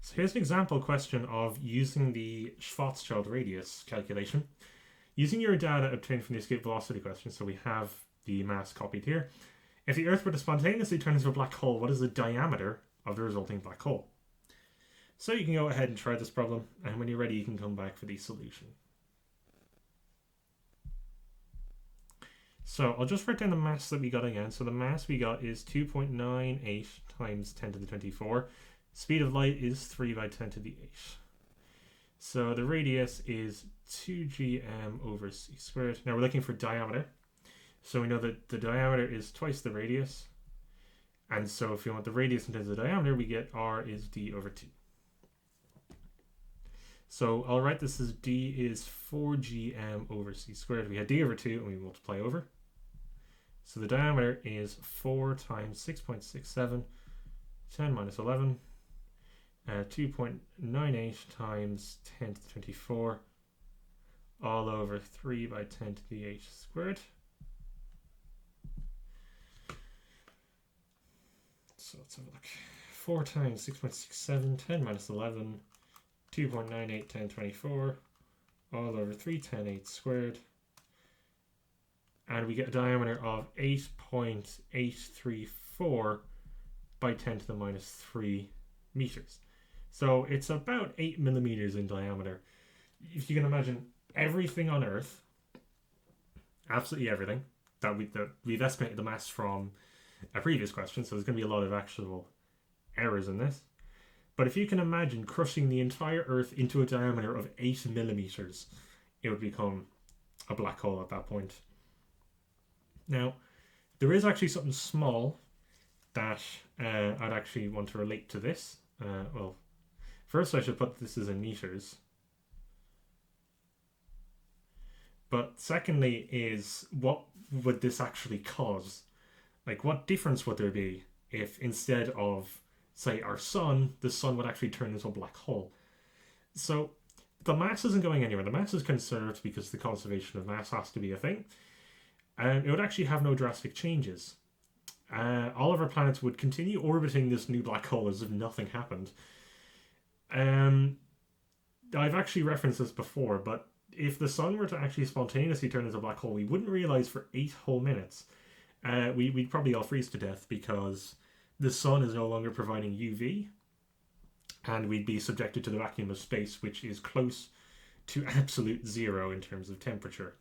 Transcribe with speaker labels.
Speaker 1: So here's an example question of using the Schwarzschild radius calculation. Using your data obtained from the escape velocity question, so we have the mass copied here. If the Earth were to spontaneously turn into a black hole, what is the diameter of the resulting black hole? So you can go ahead and try this problem, and when you're ready you can come back for the solution. So I'll just write down the mass that we got again. So the mass we got is 2.98 times 10 to the 24. Speed of light is 3 by 10 to the 8. So the radius is 2gm over c squared. Now we're looking for diameter. So we know that the diameter is twice the radius. And so if you want the radius in terms of diameter, we get r is d over 2. So I'll write this as d is 4gm over c squared. We had d over 2 and we multiply over. So the diameter is 4 times 6.67, 10 minus 11, 2.98 times 10 to the 24, all over 3 by 10 to the 8 squared. So let's have a look. 4 times 6.67, 10 minus 11, 2.98, 10, 24, all over 3, 10, 8 squared. And we get a diameter of 8.834 by 10 to the minus 3 meters. So it's about 8 millimeters in diameter. If you can imagine everything on Earth, absolutely everything, that we've estimated the mass from a previous question, so there's going to be a lot of actual errors in this. But if you can imagine crushing the entire Earth into a diameter of 8 millimeters, it would become a black hole at that point. Now, there is actually something small that I'd actually want to relate to this. Well, first I should put this as in meters. But secondly is, what would this actually cause? Like, what difference would there be if instead of, say, our sun, the sun would actually turn into a black hole? So the mass isn't going anywhere. The mass is conserved because the conservation of mass has to be a thing. And it would actually have no drastic changes. All of our planets would continue orbiting this new black hole as if nothing happened. I've actually referenced this before, but if the sun were to actually spontaneously turn into a black hole, we wouldn't realize for 8 whole minutes. We'd probably all freeze to death because the sun is no longer providing UV, and we'd be subjected to the vacuum of space, which is close to absolute zero in terms of temperature.